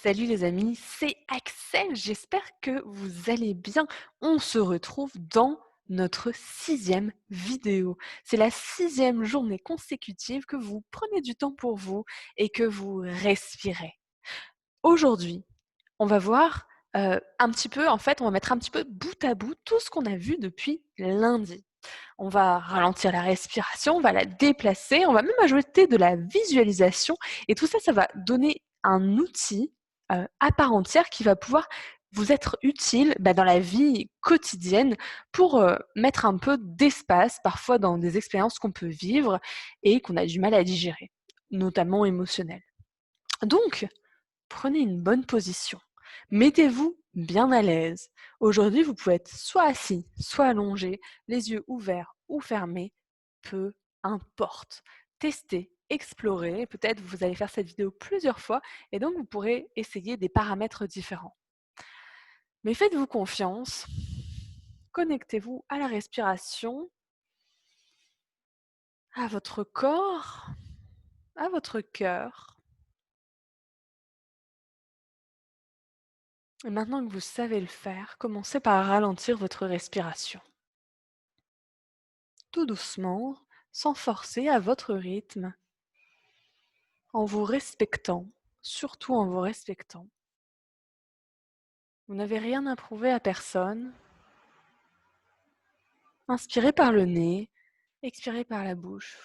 Salut les amis, c'est Axel, j'espère que vous allez bien. On se retrouve dans notre 6e vidéo. C'est la 6e journée consécutive que vous prenez du temps pour vous et que vous respirez. Aujourd'hui, on va voir un petit peu, on va mettre un petit peu bout à bout tout ce qu'on a vu depuis lundi. On va ralentir la respiration, on va la déplacer, on va même ajouter de la visualisation et tout ça, ça va donner un outil à part entière qui va pouvoir vous être utile dans la vie quotidienne pour mettre un peu d'espace parfois dans des expériences qu'on peut vivre et qu'on a du mal à digérer, notamment émotionnelles. Donc, prenez une bonne position. Mettez-vous bien à l'aise. Aujourd'hui, vous pouvez être soit assis, soit allongé, les yeux ouverts ou fermés, peu importe. Testez, explorez, peut-être vous allez faire cette vidéo plusieurs fois et donc vous pourrez essayer des paramètres différents. Mais faites-vous confiance, connectez-vous à la respiration, à votre corps, à votre cœur. Et maintenant que vous savez le faire, commencez par ralentir votre respiration. Tout doucement, sans forcer, à votre rythme, en vous respectant, surtout en vous respectant. Vous n'avez rien à prouver à personne. Inspirez par le nez, expirez par la bouche,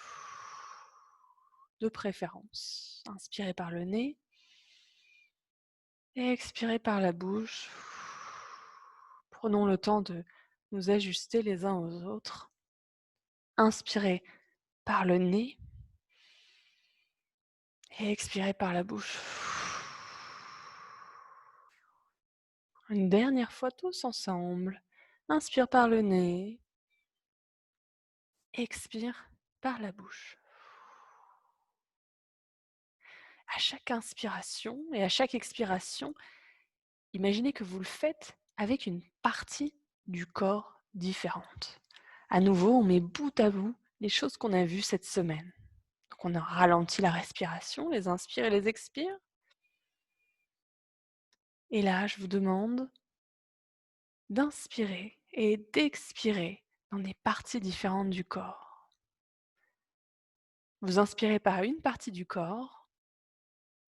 de préférence. Inspirez par le nez et expirez par la bouche. Prenons le temps de nous ajuster les uns aux autres. Inspirez par le nez et expirez par la bouche. Une dernière fois tous ensemble. Inspire par le nez. Expire par la bouche. À chaque inspiration et à chaque expiration, imaginez que vous le faites avec une partie du corps différente. À nouveau, on met bout à bout les choses qu'on a vues cette semaine. Donc on a ralenti la respiration, les inspire et les expire. Et là, je vous demande d'inspirer et d'expirer dans des parties différentes du corps. Vous inspirez par une partie du corps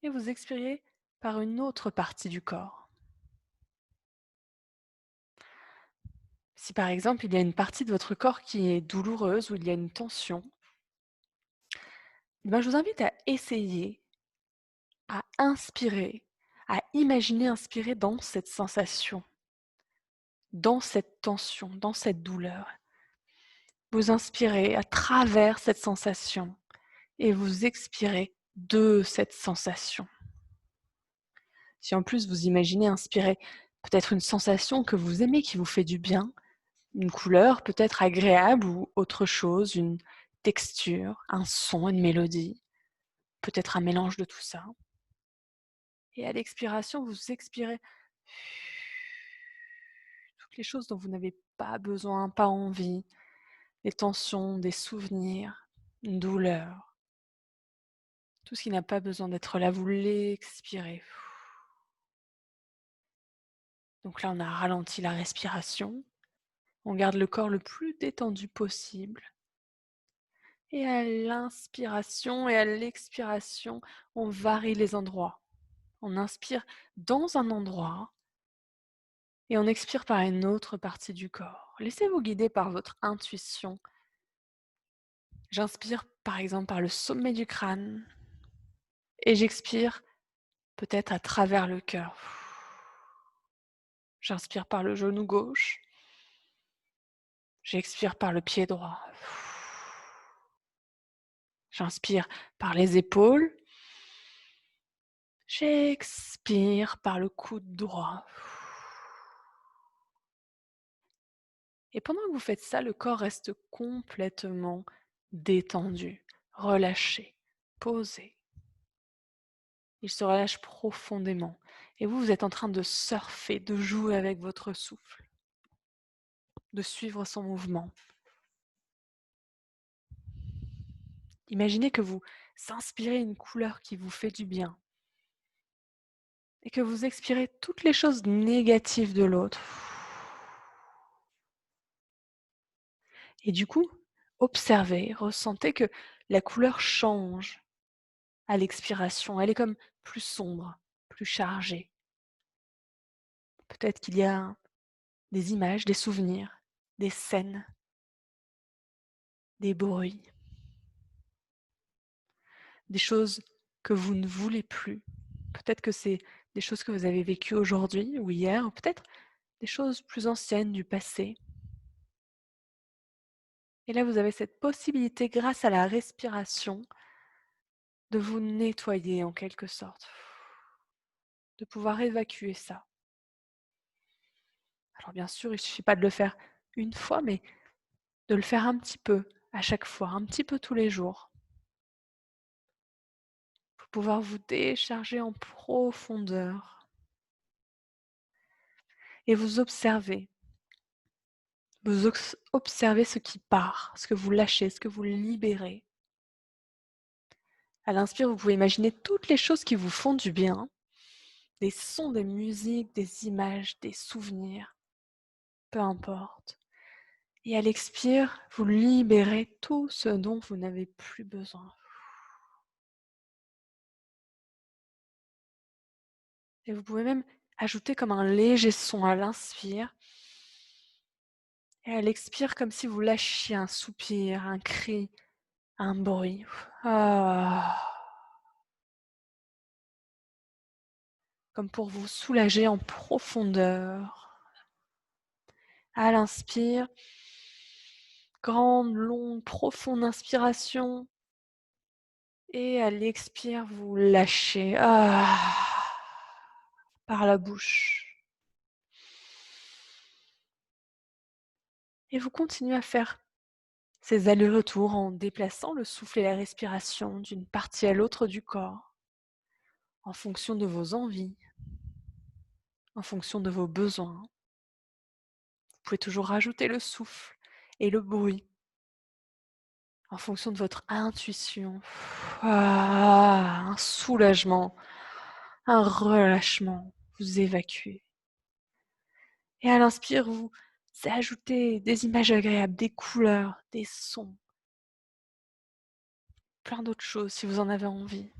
et vous expirez par une autre partie du corps. Si par exemple il y a une partie de votre corps qui est douloureuse ou il y a une tension, je vous invite à essayer, à inspirer, à imaginer inspirer dans cette sensation, dans cette tension, dans cette douleur. Vous inspirez à travers cette sensation et vous expirez de cette sensation. Si en plus vous imaginez inspirer peut-être une sensation que vous aimez, qui vous fait du bien, une couleur peut-être agréable ou autre chose, une texture, un son, une mélodie, peut-être un mélange de tout ça. Et à l'expiration, vous expirez toutes les choses dont vous n'avez pas besoin, pas envie, les tensions, des souvenirs, une douleur. Tout ce qui n'a pas besoin d'être là, vous l'expirez. Donc là, on a ralenti la respiration. On garde le corps le plus détendu possible. Et à l'inspiration et à l'expiration, on varie les endroits. On inspire dans un endroit et on expire par une autre partie du corps. Laissez-vous guider par votre intuition. J'inspire par exemple par le sommet du crâne et j'expire peut-être à travers le cœur. J'inspire par le genou gauche. J'expire par le pied droit. J'inspire par les épaules. J'expire par le coude droit. Et pendant que vous faites ça, le corps reste complètement détendu, relâché, posé. Il se relâche profondément. Et vous, vous êtes en train de surfer, de jouer avec votre souffle, de suivre son mouvement. Imaginez que vous inspirez une couleur qui vous fait du bien. et que vous expirez toutes les choses négatives de l'autre. Et du coup, observez, ressentez que la couleur change à l'expiration. Elle est comme plus sombre, plus chargée. Peut-être qu'il y a des images, des souvenirs, des scènes, des bruits, des choses que vous ne voulez plus. Peut-être que c'est des choses que vous avez vécues aujourd'hui ou hier, ou peut-être des choses plus anciennes du passé. Et là, vous avez cette possibilité, grâce à la respiration, de vous nettoyer en quelque sorte, de pouvoir évacuer ça. Alors bien sûr, il ne suffit pas de le faire une fois, mais de le faire un petit peu à chaque fois, un petit peu tous les jours, pour pouvoir vous décharger en profondeur et vous observez. Vous observez ce qui part, ce que vous lâchez, ce que vous libérez. À l'inspire, vous pouvez imaginer toutes les choses qui vous font du bien, des sons, des musiques, des images, des souvenirs, peu importe. Et à l'expire, vous libérez tout ce dont vous n'avez plus besoin. Et vous pouvez même ajouter comme un léger son à l'inspire et à l'expire comme si vous lâchiez un soupir, un cri, un bruit. Ah, comme pour vous soulager en profondeur. À l'inspire, grande, longue, profonde inspiration. Et à l'expire, vous lâchez par la bouche. Et vous continuez à faire ces allers-retours en déplaçant le souffle et la respiration d'une partie à l'autre du corps, en fonction de vos envies, en fonction de vos besoins. Vous pouvez toujours rajouter le souffle et le bruit en fonction de votre intuition. Un soulagement, un relâchement, vous évacuez. Et à l'inspire, vous ajoutez des images agréables, des couleurs, des sons, plein d'autres choses si vous en avez envie.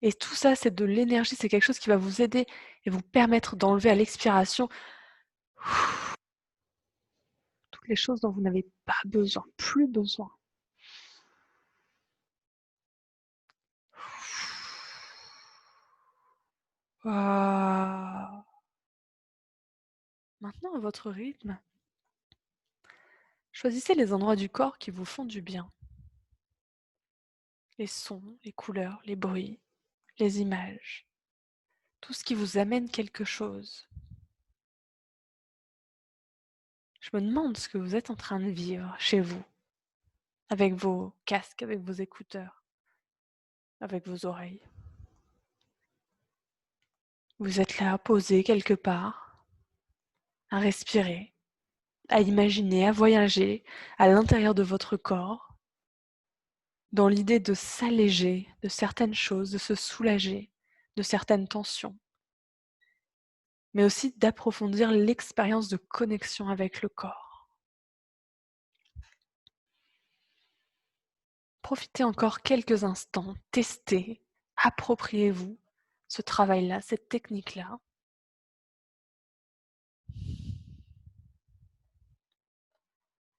Et tout ça, c'est de l'énergie, c'est quelque chose qui va vous aider et vous permettre d'enlever à l'expiration toutes les choses dont vous n'avez pas besoin, plus besoin. Ah. Maintenant, à votre rythme, choisissez les endroits du corps qui vous font du bien. Les sons, les couleurs, les bruits, les images, tout ce qui vous amène quelque chose. Je me demande ce que vous êtes en train de vivre chez vous, avec vos casques, avec vos écouteurs, avec vos oreilles. Vous êtes là, posé quelque part, à respirer, à imaginer, à voyager à l'intérieur de votre corps, dans l'idée de s'alléger de certaines choses, de se soulager de certaines tensions, mais aussi d'approfondir l'expérience de connexion avec le corps. Profitez encore quelques instants, testez, appropriez-vous ce travail-là, cette technique-là.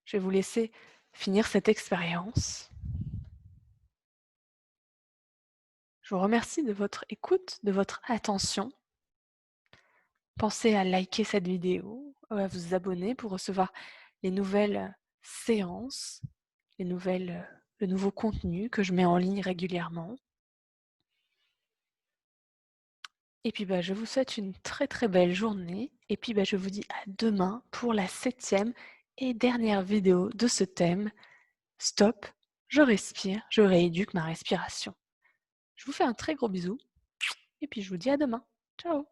Je vais vous laisser finir cette expérience. Je vous remercie de votre écoute, de votre attention. Pensez à liker cette vidéo, à vous abonner pour recevoir les nouvelles séances, le nouveau contenu que je mets en ligne régulièrement. Et puis je vous souhaite une très très belle journée. Et puis je vous dis à demain pour la 7e et dernière vidéo de ce thème. Stop, je respire, je rééduque ma respiration. Je vous fais un très gros bisou et puis je vous dis à demain. Ciao!